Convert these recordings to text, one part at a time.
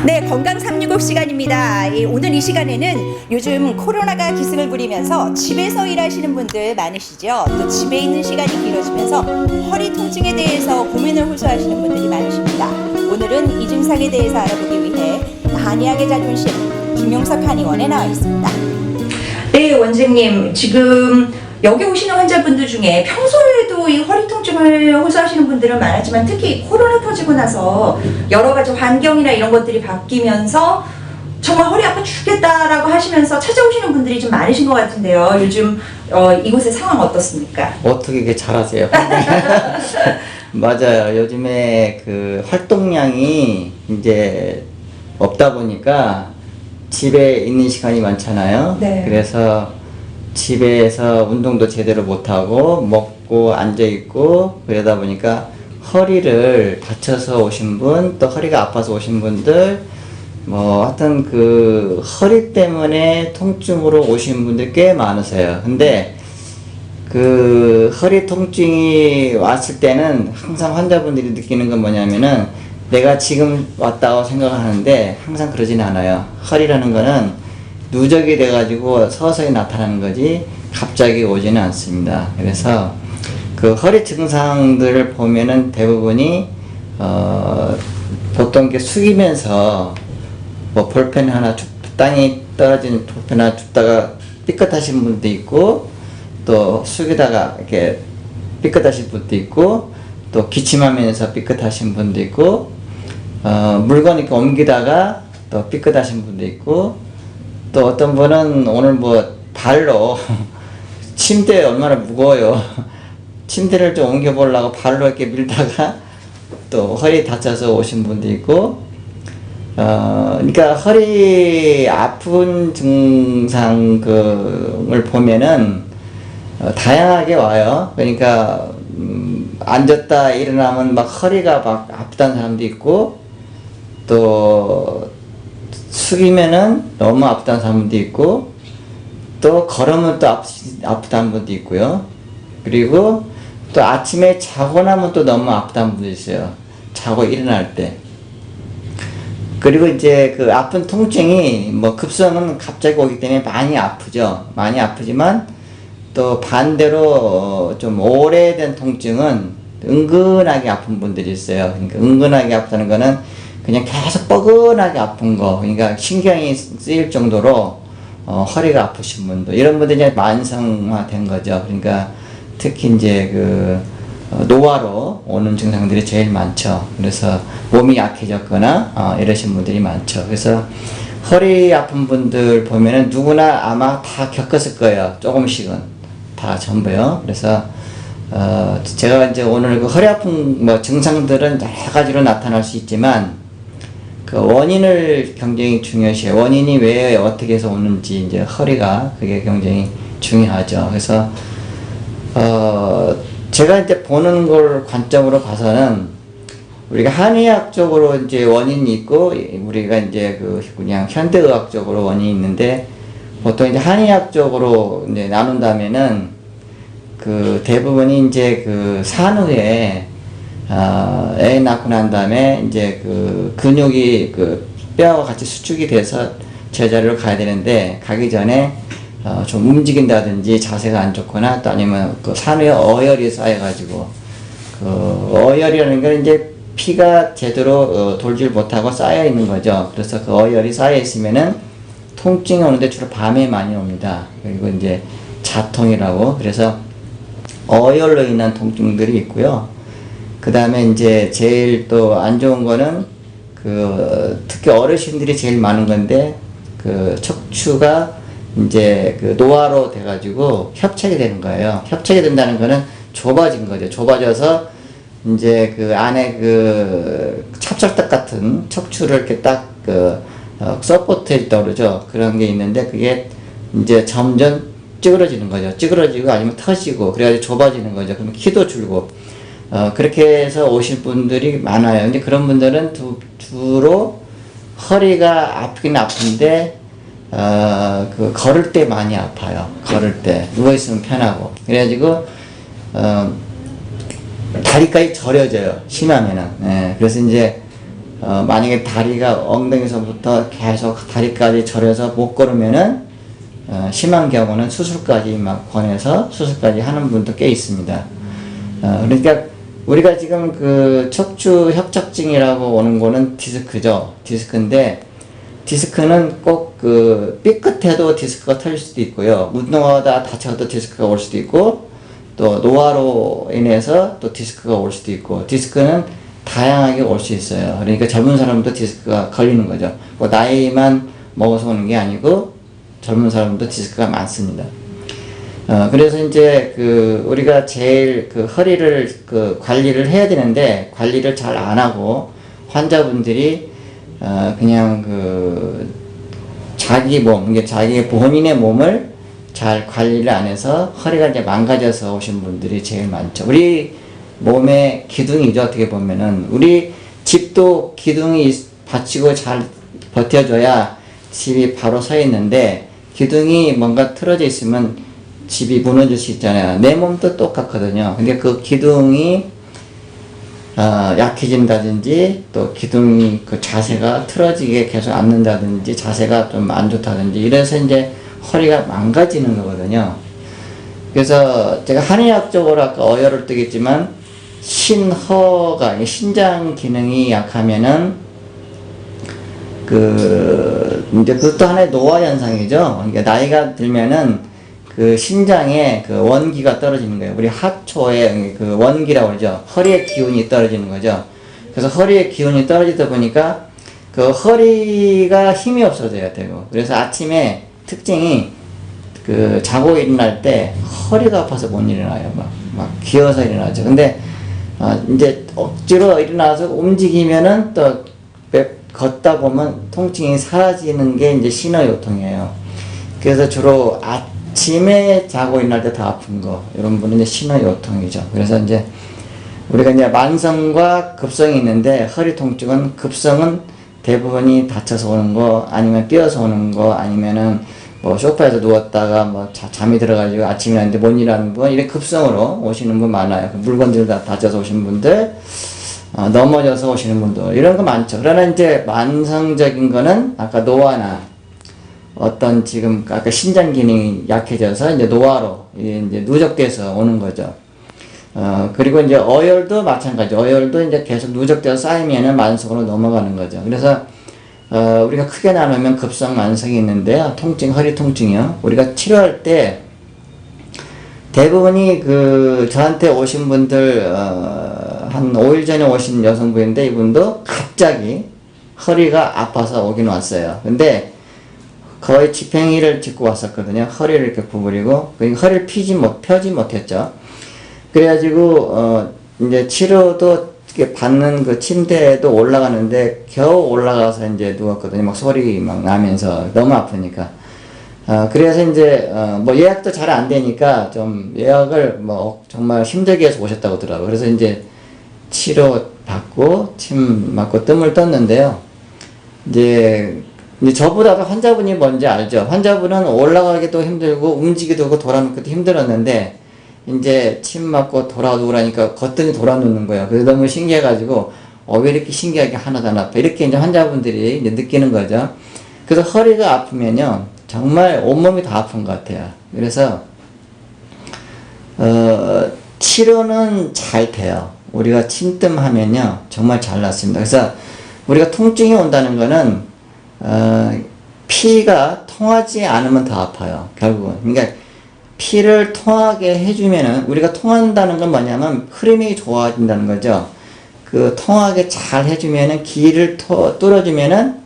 네, 건강 365 시간입니다. 오늘 이 시간에는 요즘 코로나가 기승을 부리면서 집에서 일하시는 분들 많으시죠. 또 집에 있는 시간이 길어지면서 허리 통증에 대해서 고민을 호소하시는 분들이 많으십니다. 오늘은 이 증상에 대해서 알아보기 위해 한의학의 자존심 김용석 한의원에 나와 있습니다. 네, 원장님, 지금 여기 오시는 환자분들 중에 평소에도 이 허리 통증을 호소하시는 분들은 많았지만 특히 코로나 터지고 나서 여러 가지 환경이나 이런 것들이 바뀌면서 정말 허리 아파 죽겠다라고 하시면서 찾아오시는 분들이 좀 많으신 것 같은데요. 요즘 이곳의 상황 어떻습니까? 어떻게 이렇게 잘하세요? 맞아요. 요즘에 그 활동량이 이제 없다 보니까 집에 있는 시간이 많잖아요. 네. 그래서 집에서 운동도 제대로 못하고 먹고 앉아있고 그러다 보니까 허리를 다쳐서 오신 분, 또 허리가 아파서 오신 분들, 뭐 하여튼 그 허리 때문에 통증으로 오신 분들 꽤 많으세요. 근데 그 허리 통증이 왔을 때는 항상 환자분들이 느끼는 건 뭐냐면은 내가 지금 왔다고 생각하는데 항상 그러진 않아요. 허리라는 거는 누적이 돼가지고 서서히 나타나는 거지 갑자기 오지는 않습니다. 그래서 그 허리 증상들을 보면은 대부분이 보통 이렇게 숙이면서 뭐 볼펜 하나 땅이 떨어진 볼펜 하나 줍다가 삐끗하신 분도 있고, 또 숙이다가 이렇게 삐끗하신 분도 있고, 또 기침하면서 삐끗하신 분도 있고, 물건 이렇게 옮기다가 또 삐끗하신 분도 있고, 또 어떤 분은 오늘 뭐 발로 침대 얼마나 무거워요. 침대를 좀 옮겨보려고 발로 이렇게 밀다가 또 허리 다쳐서 오신 분도 있고, 그러니까 허리 아픈 증상을 보면은 다양하게 와요. 그러니까 앉았다 일어나면 막 허리가 막 아프다는 사람도 있고, 또 숙이면은 너무 아프다는 사람도 있고, 또 걸으면 또 아프다는 분도 있고요. 그리고 또 아침에 자고 나면 또 너무 아프다는 분도 있어요. 자고 일어날 때. 그리고 이제 그 아픈 통증이 뭐 급성은 갑자기 오기 때문에 많이 아프죠. 많이 아프지만 또 반대로 좀 오래된 통증은 은근하게 아픈 분들이 있어요. 그러니까 은근하게 아프다는 거는 그냥 계속 뻐근하게 아픈 거, 그러니까 신경이 쓰일 정도로 허리가 아프신 분들, 이런 분들이 이제 만성화된 거죠. 그러니까 특히 이제 그 노화로 오는 증상들이 제일 많죠. 그래서 몸이 약해졌거나 이러신 분들이 많죠. 그래서 허리 아픈 분들 보면은 누구나 아마 다 겪었을 거예요. 조금씩은 다 전부요. 그래서 제가 이제 오늘 그 허리 아픈 뭐 증상들은 여러 가지로 나타날 수 있지만 그 원인을 굉장히 중요시해요. 원인이 왜 어떻게 해서 오는지, 이제 허리가 그게 굉장히 중요하죠. 그래서 제가 이제 보는 걸 관점으로 봐서는 우리가 한의학적으로 이제 원인이 있고, 우리가 이제 그 그냥 현대의학적으로 원인이 있는데, 보통 이제 한의학적으로 이제 나눈다면은 그 대부분이 이제 그 산후에 애 낳고 난 다음에 이제 그 근육이 그 뼈와 같이 수축이 돼서 제자리로 가야 되는데, 가기 전에 좀 움직인다든지 자세가 안 좋거나, 또 아니면 그 산후에 어혈이 쌓여가지고, 그 어혈이라는 건 이제 피가 제대로 돌질 못하고 쌓여 있는 거죠. 그래서 그 어혈이 쌓여 있으면은 통증이 오는데 주로 밤에 많이 옵니다. 그리고 이제 자통이라고, 그래서 어혈로 인한 통증들이 있고요. 그 다음에 이제 제일 또 안 좋은 거는 그 특히 어르신들이 제일 많은 건데, 그 척추가 이제 그 노화로 돼가지고 협착이 되는 거예요. 협착이 된다는 거는 좁아진 거죠. 좁아져서 이제 그 안에 그 찹쌀떡 같은 척추를 이렇게 딱 그 서포트 해줬다고 그러죠. 그런 게 있는데 그게 이제 점점 찌그러지는 거죠. 찌그러지고 아니면 터지고, 그래가지고 좁아지는 거죠. 그러면 키도 줄고, 그렇게 해서 오실 분들이 많아요. 근데 그런 분들은 주로 허리가 아프긴 아픈데, 그 걸을 때 많이 아파요. 걸을 때 누워있으면 편하고, 그래가지고 다리까지 저려져요. 심하면은. 예, 그래서 이제 만약에 다리가 엉덩이서부터 계속 다리까지 저려서 못 걸으면은 심한 경우는 수술까지 막 권해서 수술까지 하는 분도 꽤 있습니다. 그러니까 우리가 지금 그 척추 협착증이라고 오는 거는 디스크죠. 디스크인데 디스크는 꼭 그 삐끗해도 디스크가 털릴 수도 있고요. 운동하다 다쳐도 디스크가 올 수도 있고 또 노화로 인해서 또 디스크가 올 수도 있고 디스크는 다양하게 올 수 있어요. 그러니까 젊은 사람도 디스크가 걸리는 거죠. 뭐 나이만 먹어서 오는 게 아니고 젊은 사람도 디스크가 많습니다. 그래서 이제 그 우리가 제일 그 허리를 그 관리를 해야 되는데 관리를 잘 안 하고 환자분들이 그냥 그 자기 몸, 이게 자기 본인의 몸을 잘 관리를 안 해서 허리가 이제 망가져서 오신 분들이 제일 많죠. 우리 몸의 기둥이죠. 어떻게 보면은 우리 집도 기둥이 받치고 잘 버텨줘야 집이 바로 서 있는데 기둥이 뭔가 틀어져 있으면 집이 무너질 수 있잖아요. 내 몸도 똑같거든요. 근데 그 기둥이 약해진다든지 또 기둥이 그 자세가 틀어지게 계속 앉는다든지 자세가 좀 안 좋다든지 이래서 이제 허리가 망가지는 거거든요. 그래서 제가 한의학적으로 아까 어혈을 뜨겠지만 신허가 신장 기능이 약하면은 그 이제 그것도 하나의 노화 현상이죠. 그러니까 나이가 들면은 그 신장에 그 원기가 떨어지는 거예요. 우리 하초에 그 원기라고 그러죠. 허리의 기운이 떨어지는 거죠. 그래서 허리의 기운이 떨어지다 보니까 그 허리가 힘이 없어져야 되고 그래서 아침에 특징이 그 자고 일어날 때 허리가 아파서 못 일어나요. 막 기어서 일어나죠. 근데 이제 억지로 일어나서 움직이면은 또 걷다 보면 통증이 사라지는 게 이제 신호요통이에요. 그래서 주로 아침에 자고 일어날 때 더 아픈 거 이런 분은 이제 신호요통이죠. 그래서 이제 우리가 이제 만성과 급성이 있는데 허리 통증은 급성은 대부분이 다쳐서 오는 거 아니면 뛰어서 오는 거 아니면은 뭐 소파에서 누웠다가 뭐 잠이 들어가지고 아침에 일어났는데 못 일어나는 분 이렇게 급성으로 오시는 분 많아요. 물건들 다 다쳐서 오신 분들 넘어져서 오시는 분들 이런 거 많죠. 그러나 이제 만성적인 거는 아까 노화나 어떤 지금 아까 신장 기능이 약해져서 이제 노화로 이제 누적돼서 오는 거죠. 그리고 이제 어혈도 마찬가지. 어혈도 이제 계속 누적돼서 쌓이면은 만성으로 넘어가는 거죠. 그래서 우리가 크게 나누면 급성, 만성이 있는데요. 통증, 허리 통증이요. 우리가 치료할 때 대부분이 그 저한테 오신 분들 한 5일 전에 오신 여성분인데 이분도 갑자기 허리가 아파서 오긴 왔어요. 근데 거의 집행일을 짓고 왔었거든요. 허리를 이렇게 구부리고 허리를 펴지 못했죠. 그래가지고 이제 치료도 이렇게 받는 그 침대에도 올라가는데 겨우 올라가서 이제 누웠거든요. 막 소리 막 나면서 너무 아프니까. 그래서 이제 뭐 예약도 잘 안 되니까 좀 예약을 뭐 정말 힘들게 해서 오셨다고 하더라고요. 그래서 이제 치료 받고 침 맞고 뜸을 떴는데요. 이제 저보다도 환자분이 뭔지 알죠. 환자분은 올라가기도 힘들고 움직이기도 하고 돌아눕기도 힘들었는데 이제 침 맞고 돌아 누우라니까 거뜬히 돌아 눕는 거예요. 그래서 너무 신기해가지고 왜 이렇게 신기하게 하나도 안 아파 이렇게 이제 환자분들이 이제 느끼는 거죠. 그래서 허리가 아프면요 정말 온몸이 다 아픈 것 같아요. 그래서 치료는 잘 돼요. 우리가 침뜸하면요 정말 잘 낫습니다. 그래서 우리가 통증이 온다는 거는 피가 통하지 않으면 더 아파요. 결국은. 그러니까 피를 통하게 해주면은 우리가 통한다는 건 뭐냐면 흐름이 좋아진다는 거죠. 그 통하게 잘 해주면은 기를 뚫어주면은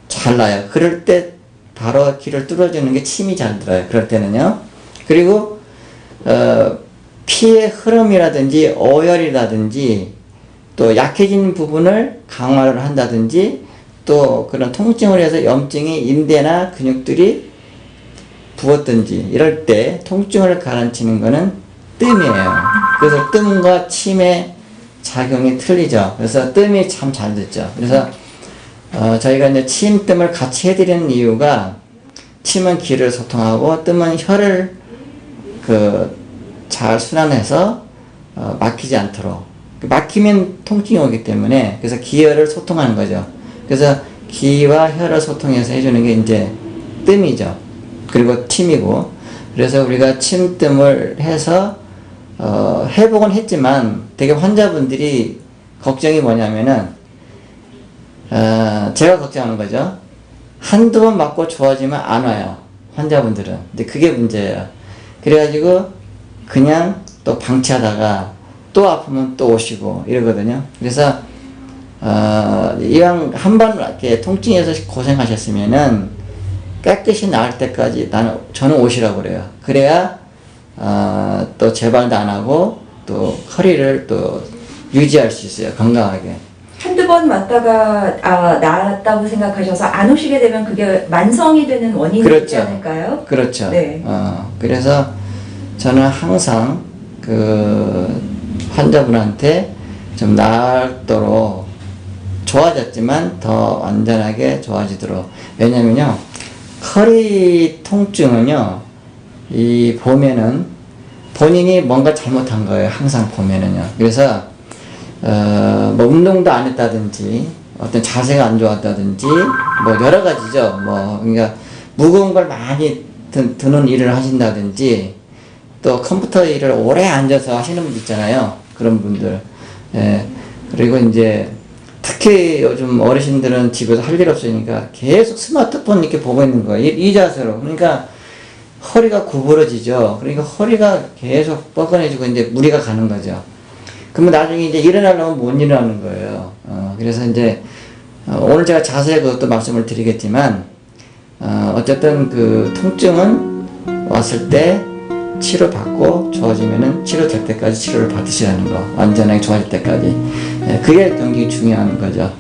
잘 나요. 그럴 때 바로 기를 뚫어주는 게 침이 잘 들어요. 그럴 때는요. 그리고 피의 흐름이라든지 어혈이라든지 또 약해진 부분을 강화를 한다든지 또 그런 통증을 해서 염증이 인대나 근육들이 부었든지 이럴 때 통증을 가라앉히는 거는 뜸이에요. 그래서 뜸과 침의 작용이 틀리죠. 그래서 뜸이 참 잘 듣죠. 그래서 저희가 이제 침, 뜸을 같이 해드리는 이유가 침은 기를 소통하고 뜸은 혀를 잘 순환해서 막히지 않도록 막히면 통증이 오기 때문에 그래서 기혈을 소통하는 거죠. 그래서 기와 혈을 소통해서 해주는 게 이제 뜸이죠. 그리고 침이고, 그래서 우리가 침뜸을 해서 회복은 했지만 되게 환자분들이 걱정이 뭐냐면은 제가 걱정하는 거죠. 한두 번 맞고 좋아지면 안 와요, 환자분들은. 근데 그게 문제예요. 그래가지고 그냥 또 방치하다가 또 아프면 또 오시고 이러거든요. 그래서 이왕 한 번 이렇게 통증에서 고생하셨으면은 깨끗이 나을 때까지 저는 오시라고 그래요. 그래야 또 재발도 안 하고 또 허리를 또 유지할 수 있어요, 건강하게. 한두 번 맞다가 나았다고 생각하셔서 안 오시게 되면 그게 만성이 되는 원인이 그렇죠. 되지 않을까요? 그렇죠. 네. 그래서 저는 항상 그 환자분한테 좀 나도록 좋아졌지만 더 완전하게 좋아지도록. 왜냐면요, 허리 통증은요, 보면은 본인이 뭔가 잘못한 거예요. 항상 보면은요. 그래서 뭐 운동도 안 했다든지, 어떤 자세가 안 좋았다든지, 뭐 여러 가지죠. 그러니까 무거운 걸 많이 드는 일을 하신다든지, 또 컴퓨터 일을 오래 앉아서 하시는 분들 있잖아요. 그런 분들. 예. 그리고 이제 특히 요즘 어르신들은 집에서 할 일 없으니까 계속 스마트폰 이렇게 보고 있는 거예요. 이 자세로. 그러니까 허리가 구부러지죠. 그러니까 허리가 계속 뻐근해지고 이제 무리가 가는 거죠. 그러면 나중에 이제 일어나려면 못 일어나는 거예요. 그래서 이제 오늘 제가 자세히 그것도 말씀을 드리겠지만, 어쨌든 그 통증은 왔을 때 치료받고 좋아지면은 치료될 때까지 치료를 받으시라는 거. 완전하게 좋아질 때까지. 그게 굉장히 중요한 거죠.